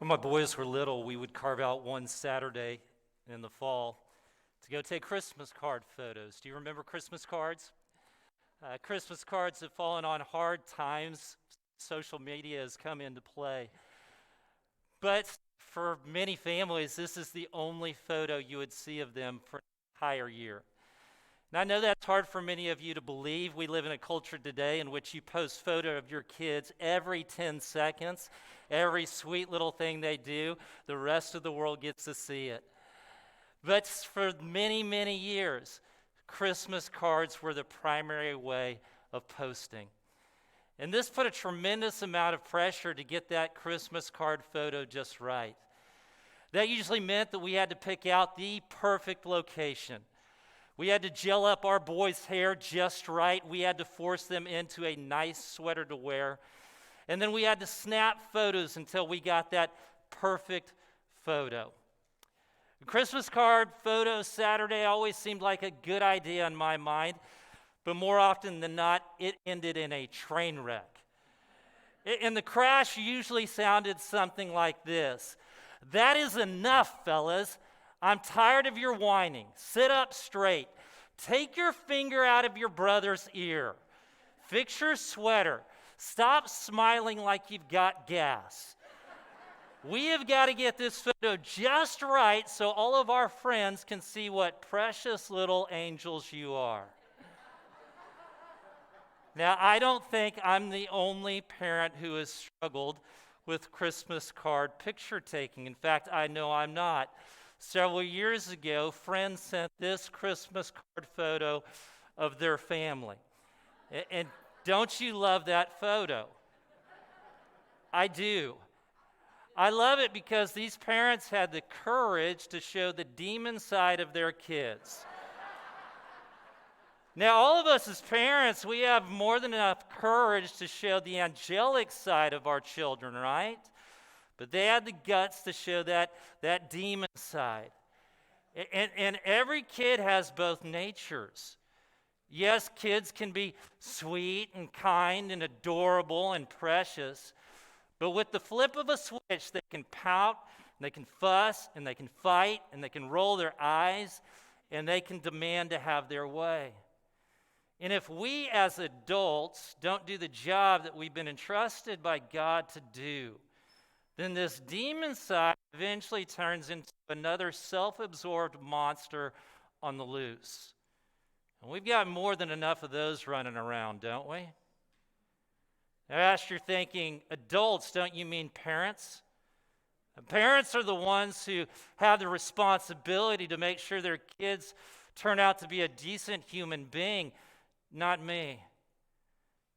When my boys were little, we would carve out one Saturday in the fall to go take Christmas card photos. Do you remember Christmas cards? Christmas cards have fallen on hard times. Social media has come into play. But for many families, this is the only photo you would see of them for an entire year. And I know that's hard for many of you to believe. We live in a culture today in which you post photo of your kids every 10 seconds. Every sweet little thing they do, the rest of the world gets to see it. But for many, many years, Christmas cards were the primary way of posting. And this put a tremendous amount of pressure to get that Christmas card photo just right. That usually meant that we had to pick out the perfect location. We had to gel up our boys' hair just right. We had to force them into a nice sweater to wear. And then we had to snap photos until we got that perfect photo. The Christmas card photo Saturday always seemed like a good idea in my mind, but more often than not, it ended in a train wreck. And the crash usually sounded something like this. "That is enough, fellas. I'm tired of your whining. Sit up straight. Take your finger out of your brother's ear. Fix your sweater. Stop smiling like you've got gas. We have got to get this photo just right so all of our friends can see what precious little angels you are." Now, I don't think I'm the only parent who has struggled with Christmas card picture taking. In fact, I know I'm not. Several years ago, friends sent this Christmas card photo of their family. And don't you love that photo? I do. I love it because these parents had the courage to show the demon side of their kids. Now, all of us as parents, we have more than enough courage to show the angelic side of our children, right? But they had the guts to show that demon side. And every kid has both natures. Yes, kids can be sweet and kind and adorable and precious, but with the flip of a switch, they can pout, and they can fuss, and they can fight, and they can roll their eyes, and they can demand to have their way. And if we as adults don't do the job that we've been entrusted by God to do, then this demon side eventually turns into another self-absorbed monster on the loose. And we've got more than enough of those running around, don't we? Now, as you're thinking, adults, don't you mean parents? Parents are the ones who have the responsibility to make sure their kids turn out to be a decent human being, not me.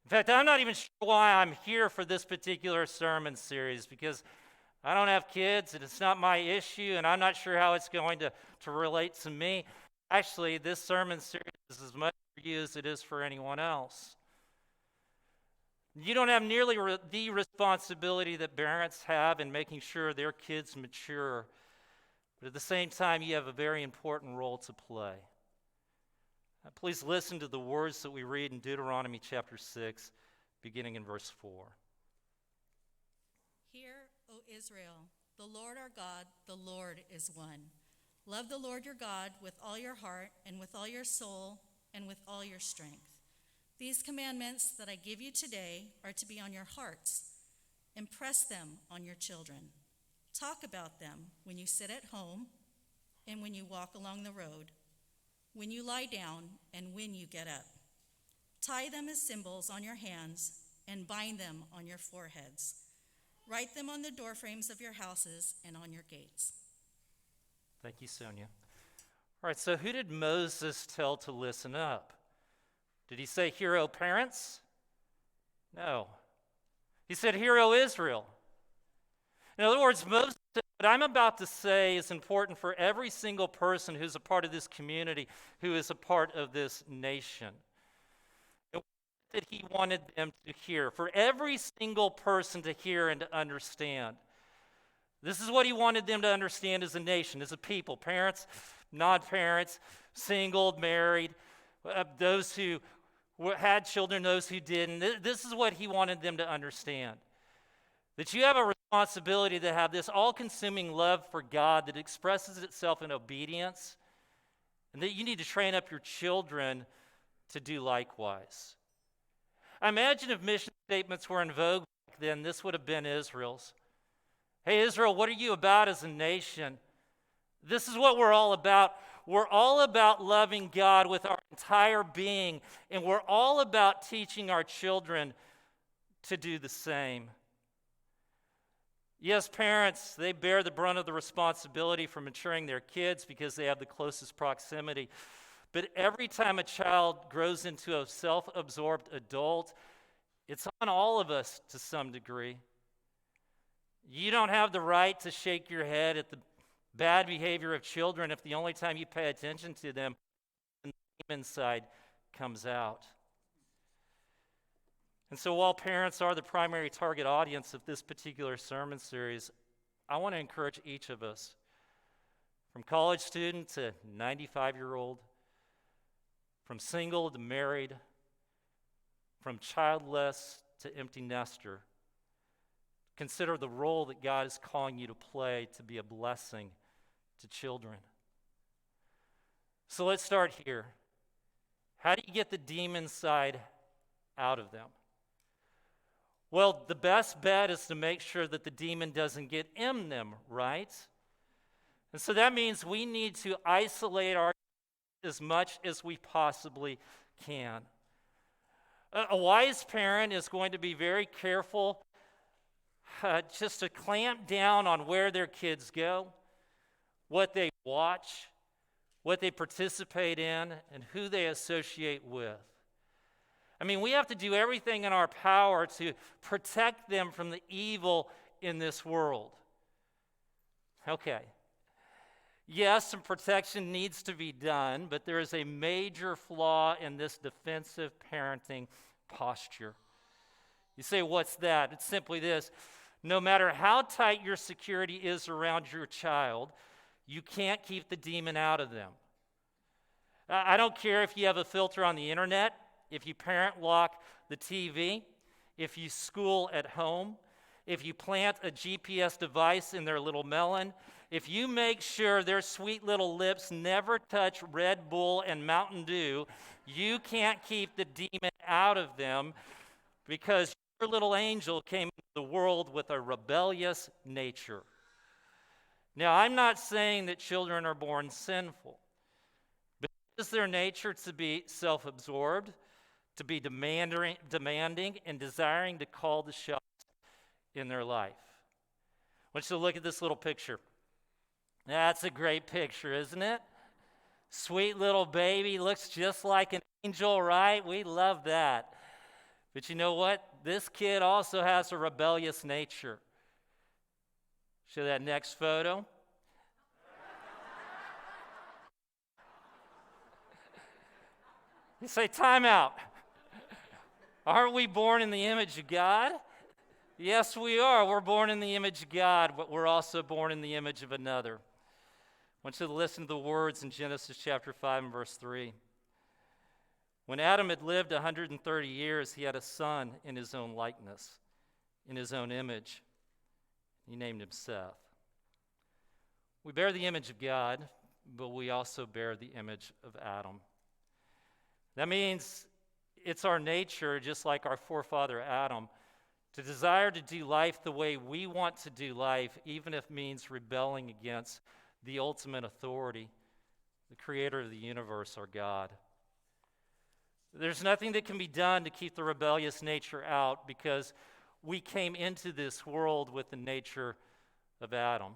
In fact, I'm not even sure why I'm here for this particular sermon series, because I don't have kids and it's not my issue, and I'm not sure how it's going to relate to me. Actually, this sermon series is as much for you as it is for anyone else. You don't have nearly the responsibility that parents have in making sure their kids mature, but at the same time, you have a very important role to play. Please listen to the words that we read in Deuteronomy chapter 6, beginning in verse 4. "Hear, O Israel, the Lord our God, the Lord is one. Love the Lord your God with all your heart and with all your soul and with all your strength. These commandments that I give you today are to be on your hearts. Impress them on your children. Talk about them when you sit at home and when you walk along the road, when you lie down and when you get up. Tie them as symbols on your hands and bind them on your foreheads. Write them on the doorframes of your houses and on your gates." Thank you, Sonia. All right, so who did Moses tell to listen up? Did he say, "Hear, O parents"? No. He said, "Hear, O Israel." In other words, Moses said, what I'm about to say is important for every single person who's a part of this community, who is a part of this nation. And what that he wanted them to hear, for every single person to hear and to understand. This is what he wanted them to understand as a nation, as a people, parents, non-parents, single, married, those who had children, those who didn't. This is what he wanted them to understand. That you have a responsibility to have this all-consuming love for God that expresses itself in obedience, and that you need to train up your children to do likewise. I imagine if mission statements were in vogue back then, this would have been Israel's. Hey, Israel, what are you about as a nation? This is what we're all about. We're all about loving God with our entire being, and we're all about teaching our children to do the same. Yes, parents, they bear the brunt of the responsibility for maturing their kids because they have the closest proximity. But every time a child grows into a self-absorbed adult, it's on all of us to some degree. You don't have the right to shake your head at the bad behavior of children if the only time you pay attention to them, the demon side comes out. And so while parents are the primary target audience of this particular sermon series, I want to encourage each of us, from college student to 95-year-old, from single to married, from childless to empty nester, consider the role that God is calling you to play to be a blessing to children. So let's start here. How do you get the demon side out of them? Well, the best bet is to make sure that the demon doesn't get in them, right? And so that means we need to isolate our as much as we possibly can. A wise parent is going to be very careful just to clamp down on where their kids go, what they watch, what they participate in, and who they associate with. I mean, we have to do everything in our power to protect them from the evil in this world. Okay. Yes, some protection needs to be done, but there is a major flaw in this defensive parenting posture. You say, what's that? It's simply this. No matter how tight your security is around your child, you can't keep the demon out of them. I don't care if you have a filter on the internet, if you parent lock the TV, if you school at home, if you plant a GPS device in their little melon, if you make sure their sweet little lips never touch Red Bull and Mountain Dew, you can't keep the demon out of them because your little angel came into the world with a rebellious nature. Now, I'm not saying that children are born sinful, but it is their nature to be self-absorbed, to be demanding and desiring to call the shots in their life. I want you to look at this little picture. That's a great picture, isn't it? Sweet little baby, looks just like an angel, right? We love that. But you know what? This kid also has a rebellious nature. Show that next photo. You say, time out. Aren't we born in the image of God? Yes, we are. We're born in the image of God, but we're also born in the image of another. I want you to listen to the words in Genesis chapter 5 and verse 3. When Adam had lived 130 years, he had a son in his own likeness, in his own image. He named him Seth. We bear the image of God, but we also bear the image of Adam. That means it's our nature, just like our forefather Adam, to desire to do life the way we want to do life, even if it means rebelling against the ultimate authority, the creator of the universe, our God. There's nothing that can be done to keep the rebellious nature out because we came into this world with the nature of Adam.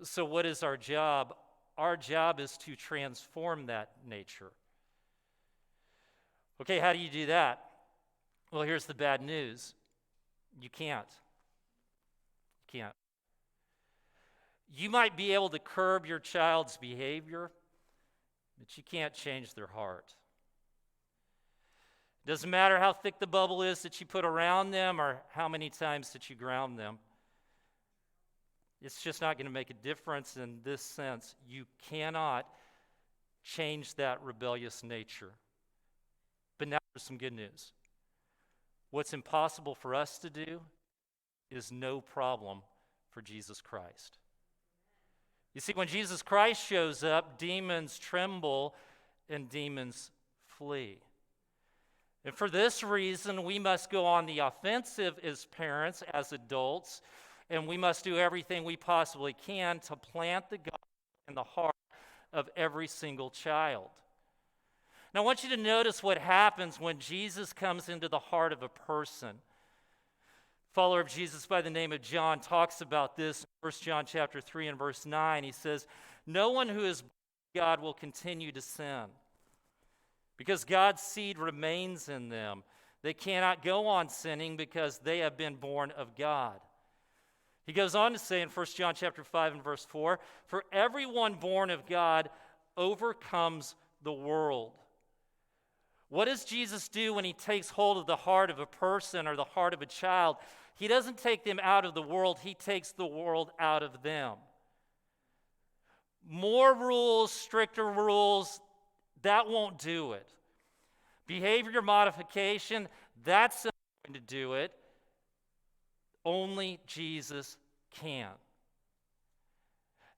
So what is our job? Our job is to transform that nature. Okay, how do you do that? Well, here's the bad news. You can't. You can't. You might be able to curb your child's behavior, but you can't change their heart. Doesn't matter how thick the bubble is that you put around them or how many times that you ground them. It's just not going to make a difference in this sense. You cannot change that rebellious nature. But now there's some good news. What's impossible for us to do, is no problem for Jesus Christ. You see, when Jesus Christ shows up, demons tremble and demons flee. And for this reason, we must go on the offensive as parents, as adults, and we must do everything we possibly can to plant the gospel in the heart of every single child. Now, I want you to notice what happens when Jesus comes into the heart of a person. A follower of Jesus by the name of John talks about this in 1 John chapter 3 and verse 9. He says, "No one who is born of God will continue to sin, because God's seed remains in them. They cannot go on sinning because they have been born of God." He goes on to say in 1 John chapter 5 and verse 4, "For everyone born of God overcomes the world." What does Jesus do when he takes hold of the heart of a person or the heart of a child? He doesn't take them out of the world, he takes the world out of them. More rules, stricter rules, that won't do it. Behavior modification, that's not going to do it. Only Jesus can.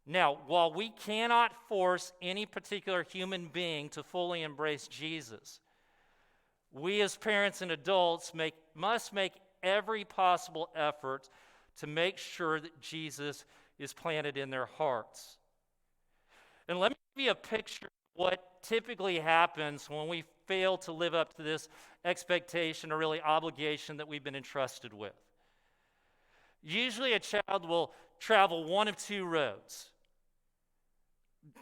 Now, while we cannot force any particular human being to fully embrace Jesus, we as parents and adults must make every possible effort to make sure that Jesus is planted in their hearts. And let me give you a picture of what typically happens when we fail to live up to this expectation or really obligation that we've been entrusted with. Usually a child will travel one of two roads.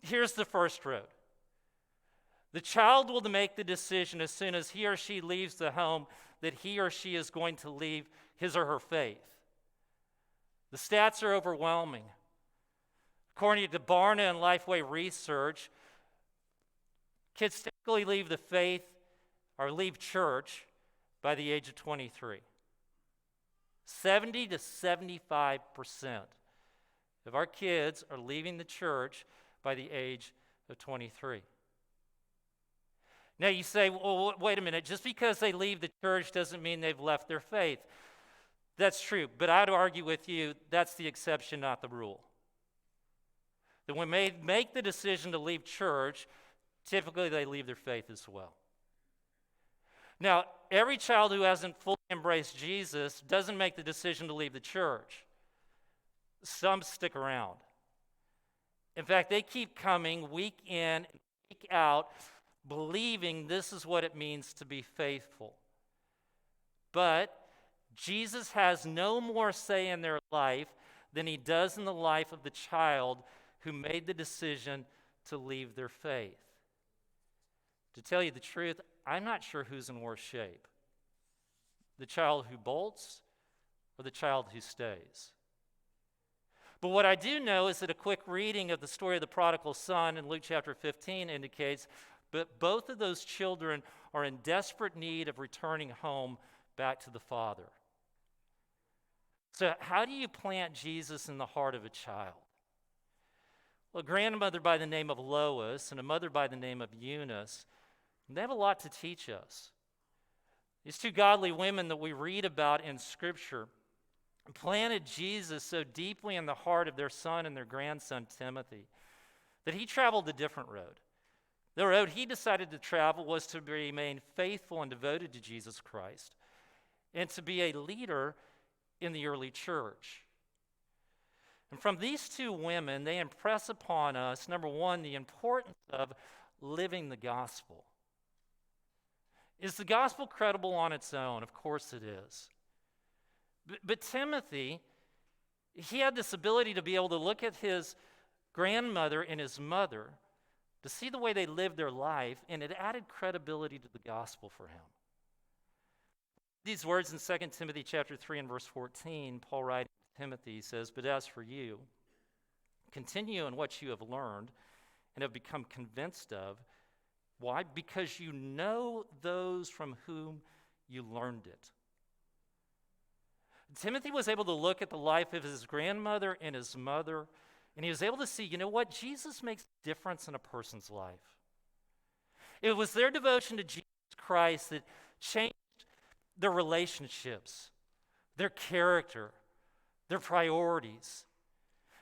Here's the first road. The child will make the decision as soon as he or she leaves the home that he or she is going to leave his or her faith. The stats are overwhelming. According to Barna and Lifeway research, kids typically leave the faith or leave church by the age of 23. 70 to 75% of our kids are leaving the church by the age of 23. Now you say, well, wait a minute, just because they leave the church doesn't mean they've left their faith. That's true, but I'd argue with you that's the exception, not the rule. That when they make the decision to leave church, typically they leave their faith as well. Now, every child who hasn't fully embraced Jesus doesn't make the decision to leave the church. Some stick around. In fact, they keep coming week in, week out, believing this is what it means to be faithful. But Jesus has no more say in their life than he does in the life of the child who made the decision to leave their faith. To tell you the truth, I'm not sure who's in worse shape. The child who bolts or the child who stays. But what I do know is that a quick reading of the story of the prodigal son in Luke chapter 15 indicates that both of those children are in desperate need of returning home back to the Father. So how do you plant Jesus in the heart of a child? Well, a grandmother by the name of Lois and a mother by the name of Eunice, they have a lot to teach us. These two godly women that we read about in Scripture planted Jesus so deeply in the heart of their son and their grandson Timothy that he traveled a different road. The road he decided to travel was to remain faithful and devoted to Jesus Christ and to be a leader in the early church. And from these two women, they impress upon us, number one, the importance of living the gospel. Is the gospel credible on its own? Of course it is. But Timothy, he had this ability to be able to look at his grandmother and his mother to see the way they lived their life, and it added credibility to the gospel for him. These words in 2 Timothy chapter 3 and verse 14, Paul writing to Timothy says, "But as for you, continue in what you have learned and have become convinced of." Why? Because you know those from whom you learned it. Timothy was able to look at the life of his grandmother and his mother, and he was able to see, you know what? Jesus makes a difference in a person's life. It was their devotion to Jesus Christ that changed their relationships, their character, their priorities.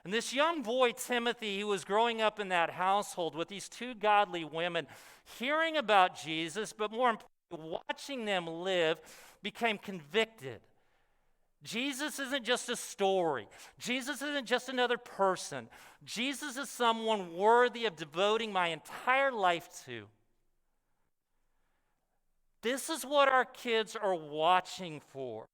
And this young boy, Timothy, who was growing up in that household with these two godly women, hearing about Jesus, but more importantly, watching them live, became convicted. Jesus isn't just a story. Jesus isn't just another person. Jesus is someone worthy of devoting my entire life to. This is what our kids are watching for.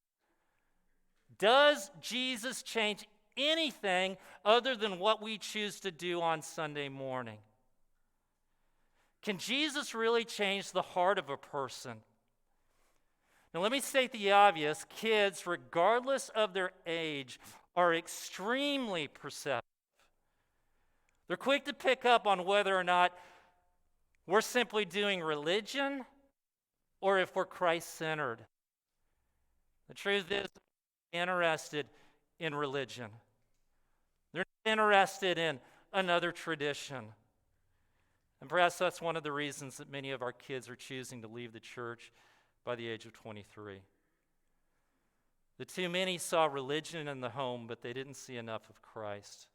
Does Jesus change anything other than what we choose to do on Sunday morning? Can Jesus really change the heart of a person? Now, let me state the obvious. Kids, regardless of their age, are extremely perceptive. They're quick to pick up on whether or not we're simply doing religion or if we're Christ-centered. The truth is, they're interested in religion. They're not interested in another tradition. And perhaps that's one of the reasons that many of our kids are choosing to leave the church by the age of 23. The too many saw religion in the home, but they didn't see enough of Christ.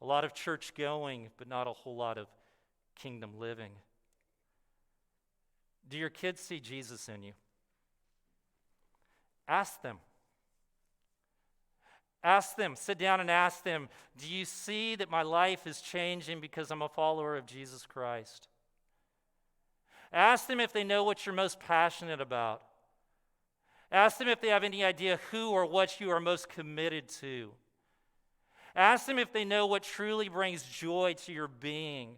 A lot of church going, but not a whole lot of kingdom living. Do your kids see Jesus in you? Ask them. Ask them, sit down and ask them, do you see that my life is changing because I'm a follower of Jesus Christ? Ask them if they know what you're most passionate about. Ask them if they have any idea who or what you are most committed to. Ask them if they know what truly brings joy to your being.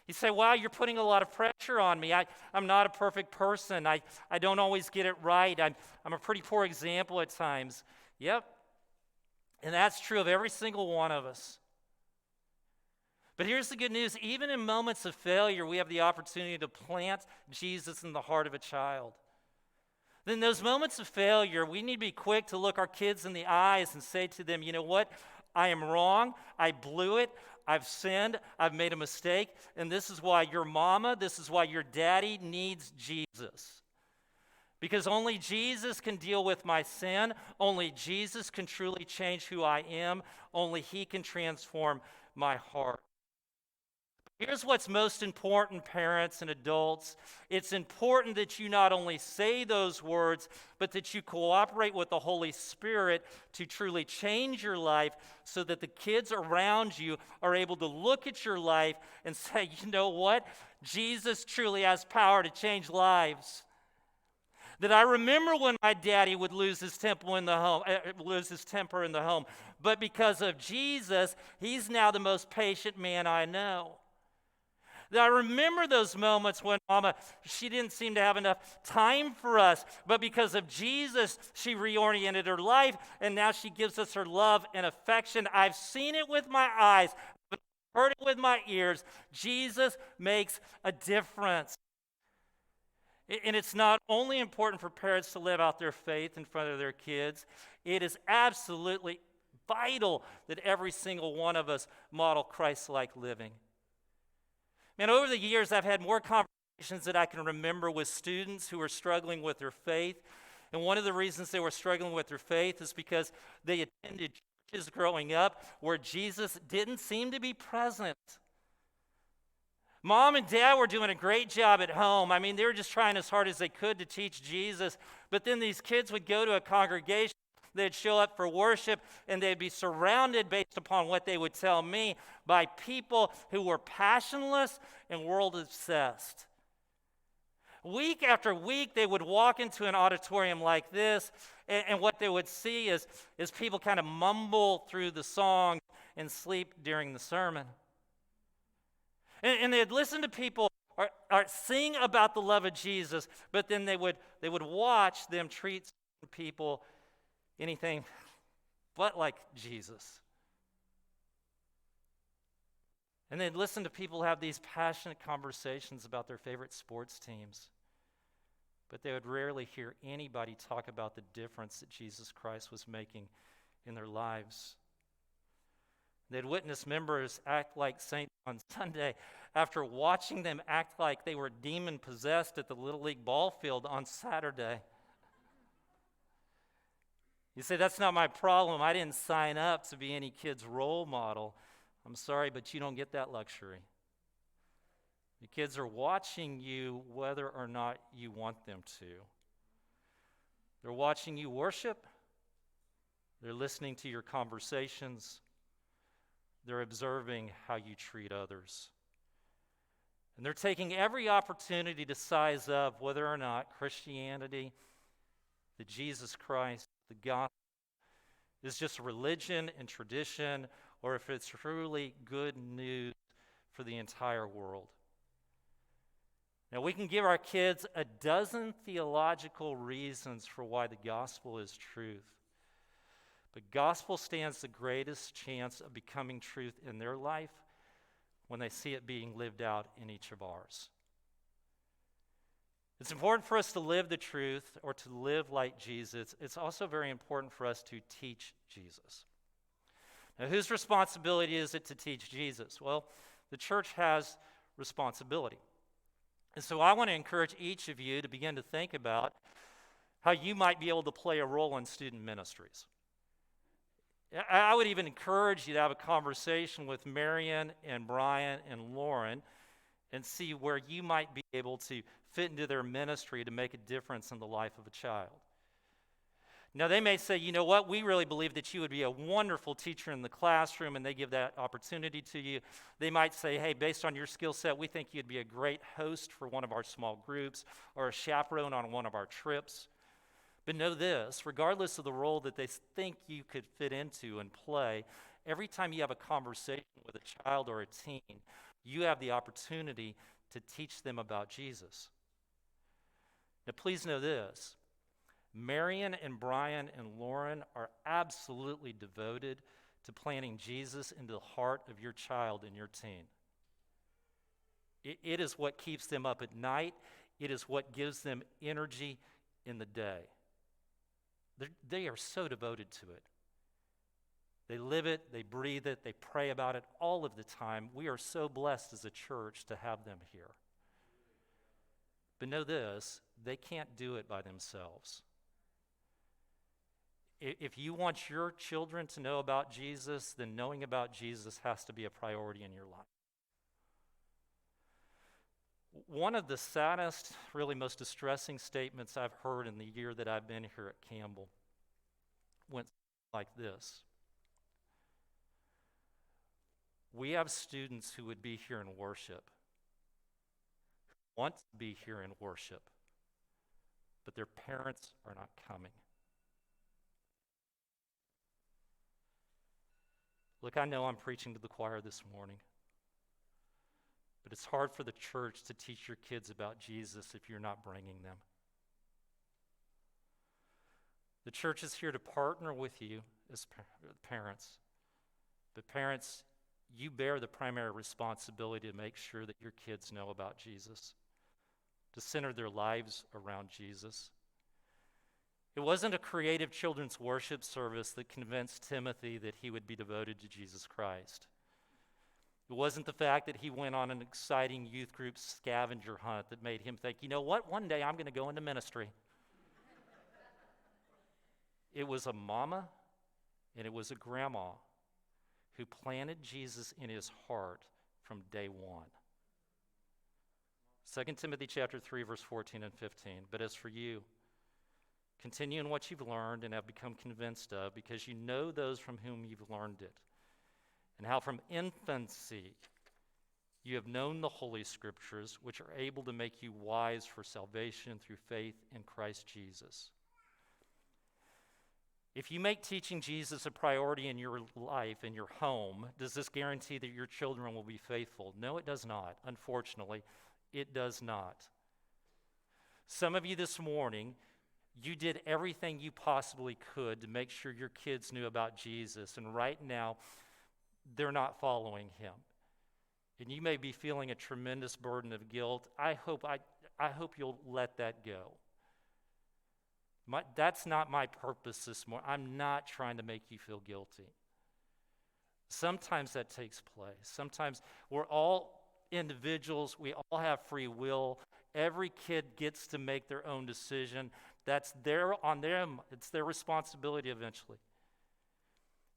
You say, wow, you're putting a lot of pressure on me. I'm not a perfect person. I don't always get it right. I'm a pretty poor example at times. Yep. And that's true of every single one of us. But here's the good news. Even in moments of failure, we have the opportunity to plant Jesus in the heart of a child. In those moments of failure, we need to be quick to look our kids in the eyes and say to them, you know what? I am wrong. I blew it. I've sinned. I've made a mistake. And this is why your mama, this is why your daddy needs Jesus. Because only Jesus can deal with my sin. Only Jesus can truly change who I am. Only He can transform my heart. Here's what's most important, parents and adults. It's important that you not only say those words, but that you cooperate with the Holy Spirit to truly change your life so that the kids around you are able to look at your life and say, you know what? Jesus truly has power to change lives. That I remember when my daddy would lose his temper in the home, but because of Jesus, he's now the most patient man I know. That I remember those moments when Mama, she didn't seem to have enough time for us, but because of Jesus, she reoriented her life, and now she gives us her love and affection. I've seen it with my eyes, I've heard it with my ears. Jesus makes a difference. And it's not only important for parents to live out their faith in front of their kids, it is absolutely vital that every single one of us model Christ-like living. Man, over the years, I've had more conversations that I can remember with students who were struggling with their faith. And one of the reasons they were struggling with their faith is because they attended churches growing up where Jesus didn't seem to be present. Mom and Dad were doing a great job at home. I mean, they were just trying as hard as they could to teach Jesus. But then these kids would go to a congregation, they'd show up for worship, and they'd be surrounded, based upon what they would tell me, by people who were passionless and world-obsessed. Week after week, they would walk into an auditorium like this, and what they would see is people kind of mumble through the song and sleep during the sermon. And they'd listen to people or sing about the love of Jesus, but then they would watch them treat people anything but like Jesus. And they'd listen to people have these passionate conversations about their favorite sports teams, but they would rarely hear anybody talk about the difference that Jesus Christ was making in their lives. They'd witness members act like saints on Sunday after watching them act like they were demon-possessed at the Little League ball field on Saturday. You say, that's not my problem. I didn't sign up to be any kid's role model. I'm sorry, but you don't get that luxury. The kids are watching you whether or not you want them to. They're watching you worship. They're listening to your conversations. They're observing how you treat others. And they're taking every opportunity to size up whether or not Christianity, the Jesus Christ, the gospel, is just religion and tradition, or if it's truly good news for the entire world. Now, we can give our kids a dozen theological reasons for why the gospel is truth. But gospel stands the greatest chance of becoming truth in their life when they see it being lived out in each of ours. It's important for us to live the truth or to live like Jesus. It's also very important for us to teach Jesus. Now, whose responsibility is it to teach Jesus? Well, the church has responsibility. And so I want to encourage each of you to begin to think about how you might be able to play a role in student ministries. I would even encourage you to have a conversation with Marion and Brian and Lauren and see where you might be able to fit into their ministry to make a difference in the life of a child. Now, they may say, you know what, we really believe that you would be a wonderful teacher in the classroom, and they give that opportunity to you. They might say, hey, based on your skill set, we think you'd be a great host for one of our small groups or a chaperone on one of our trips. But know this, regardless of the role that they think you could fit into and play, every time you have a conversation with a child or a teen, you have the opportunity to teach them about Jesus. Now, please know this. Marion and Brian and Lauren are absolutely devoted to planting Jesus into the heart of your child and your teen. It is what keeps them up at night. It is what gives them energy in the day. They are so devoted to it. They live it, they breathe it, they pray about it all of the time. We are so blessed as a church to have them here. But know this, they can't do it by themselves. If you want your children to know about Jesus, then knowing about Jesus has to be a priority in your life. One of the saddest, really most distressing statements I've heard in the year that I've been here at Campbell went like this. We have students who would be here in worship, who want to be here in worship, but their parents are not coming. Look, I know I'm preaching to the choir this morning, but it's hard for the church to teach your kids about Jesus if you're not bringing them. The church is here to partner with you as parents. But parents, you bear the primary responsibility to make sure that your kids know about Jesus, to center their lives around Jesus. It wasn't a creative children's worship service that convinced Timothy that he would be devoted to Jesus Christ. It wasn't the fact that he went on an exciting youth group scavenger hunt that made him think, you know what, one day I'm going to go into ministry. It was a mama and it was a grandma who planted Jesus in his heart from day one. 2 Timothy chapter 3, verse 14 and 15. But as for you, continue in what you've learned and have become convinced of, because you know those from whom you've learned it, and how from infancy you have known the Holy Scriptures, which are able to make you wise for salvation through faith in Christ Jesus. If you make teaching Jesus a priority in your life, in your home, does this guarantee that your children will be faithful? No, it does not. Unfortunately, it does not. Some of you this morning, you did everything you possibly could to make sure your kids knew about Jesus, and right now, they're not following him. And you may be feeling a tremendous burden of guilt. I hope you'll let that go. That's not my purpose this morning. I'm not trying to make you feel guilty. Sometimes that takes place. Sometimes we're all individuals. We all have free will. Every kid gets to make their own decision. That's on them. It's their responsibility eventually.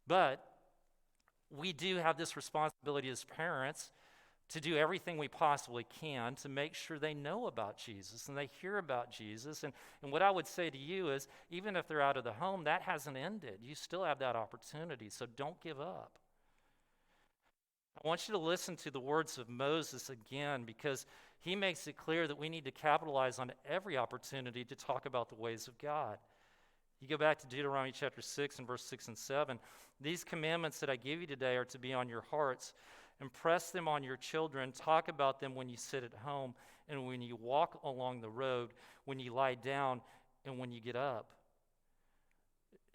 But we do have this responsibility as parents to do everything we possibly can to make sure they know about Jesus and they hear about Jesus. And what I would say to you is, even if they're out of the home, that hasn't ended. You still have that opportunity, so don't give up. I want you to listen to the words of Moses again, because he makes it clear that we need to capitalize on every opportunity to talk about the ways of God. You go back to Deuteronomy chapter 6 and verse 6 and 7. These commandments that I give you today are to be on your hearts. Impress them on your children. Talk about them when you sit at home and when you walk along the road, when you lie down and when you get up.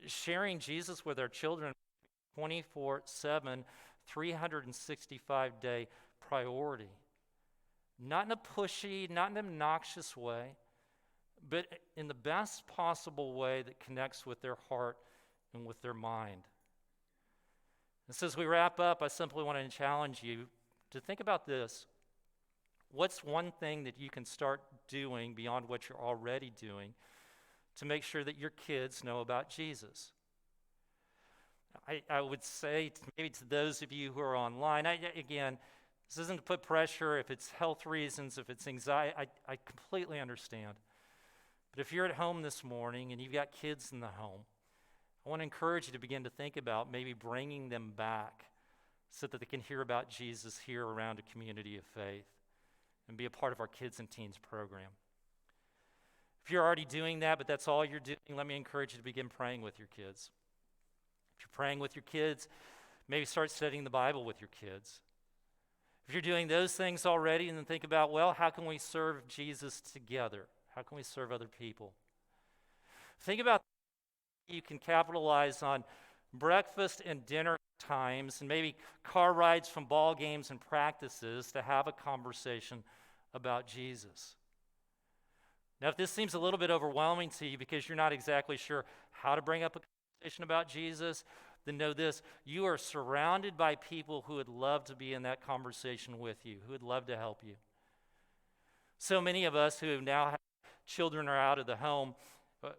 Sharing Jesus with our children 24/7, 365-day priority. Not in a pushy, not in an obnoxious way, but in the best possible way that connects with their heart and with their mind. And so as we wrap up, I simply want to challenge you to think about this. What's one thing that you can start doing beyond what you're already doing to make sure that your kids know about Jesus? I would say maybe to those of you who are online, again, this isn't to put pressure. If it's health reasons, if it's anxiety, I completely understand. But if you're at home this morning and you've got kids in the home, I want to encourage you to begin to think about maybe bringing them back so that they can hear about Jesus here around a community of faith and be a part of our Kids and Teens program. If you're already doing that, but that's all you're doing, let me encourage you to begin praying with your kids. If you're praying with your kids, maybe start studying the Bible with your kids. If you're doing those things already, then think about, well, how can we serve Jesus together? How can we serve other people? Think about you can capitalize on breakfast and dinner times and maybe car rides from ball games and practices to have a conversation about Jesus. Now, if this seems a little bit overwhelming to you because you're not exactly sure how to bring up a conversation about Jesus, then know this: you are surrounded by people who would love to be in that conversation with you, who would love to help you. So many of us who now have children are out of the home,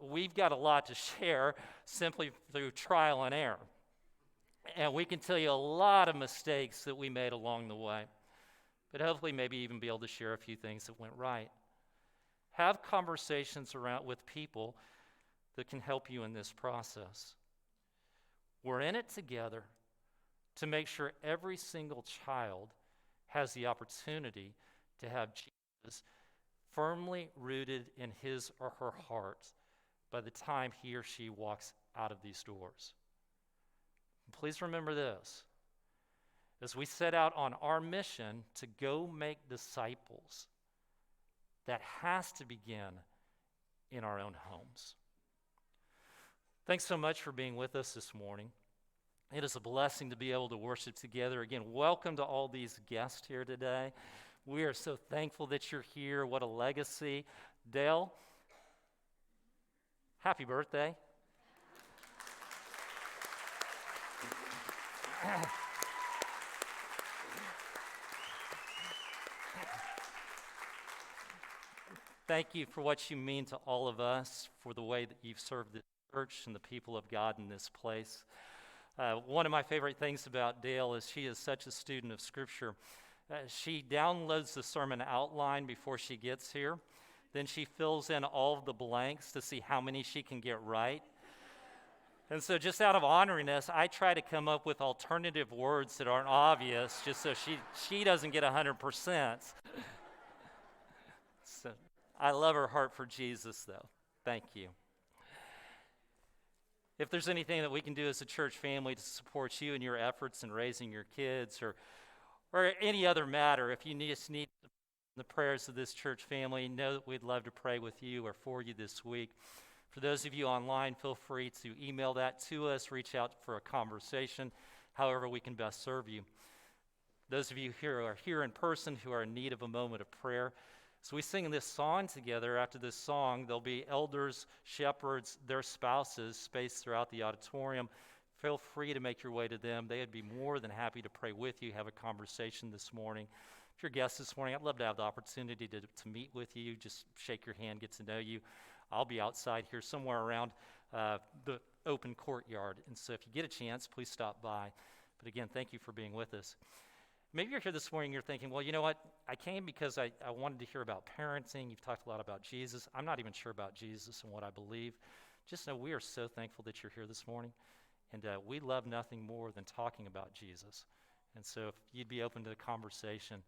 we've got a lot to share simply through trial and error. And we can tell you a lot of mistakes that we made along the way, but hopefully maybe even be able to share a few things that went right. Have conversations with people that can help you in this process. We're in it together to make sure every single child has the opportunity to have Jesus firmly rooted in his or her heart by the time he or she walks out of these doors. And please remember this: as we set out on our mission to go make disciples, that has to begin in our own homes. Thanks so much for being with us this morning. It is a blessing to be able to worship together. Again, welcome to all these guests here today. We are so thankful that you're here. What a legacy. Dale, happy birthday. Thank you for what you mean to all of us, for the way that you've served the church and the people of God in this place. One of my favorite things about Dale is she is such a student of Scripture. She downloads the sermon outline before she gets here. Then she fills in all of the blanks to see how many she can get right. And so just out of honoriness, I try to come up with alternative words that aren't obvious just so she doesn't get 100%. So I love her heart for Jesus, though. Thank you. If there's anything that we can do as a church family to support you in your efforts in raising your kids or any other matter, if you just need the prayers of this church family, know that we'd love to pray with you or for you this week. For those of you online, feel free to email that to us, reach out for a conversation, however we can best serve you. Those of you here who are here in person who are in need of a moment of prayer, so we sing this song together. After this song, there'll be elders, shepherds, their spouses spaced throughout the auditorium. Feel free to make your way to them. They would be more than happy to pray with you, have a conversation this morning. If you're a guest this morning, I'd love to have the opportunity to meet with you, just shake your hand, get to know you. I'll be outside here somewhere around the open courtyard. And so if you get a chance, please stop by. But again, thank you for being with us. Maybe you're here this morning and you're thinking, well, you know what? I came because I wanted to hear about parenting. You've talked a lot about Jesus. I'm not even sure about Jesus and what I believe. Just know we are so thankful that you're here this morning. And we love nothing more than talking about Jesus. And so if you'd be open to the conversation,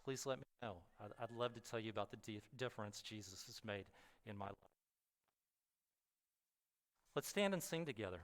please let me know. I'd love to tell you about the difference Jesus has made in my life. Let's stand and sing together.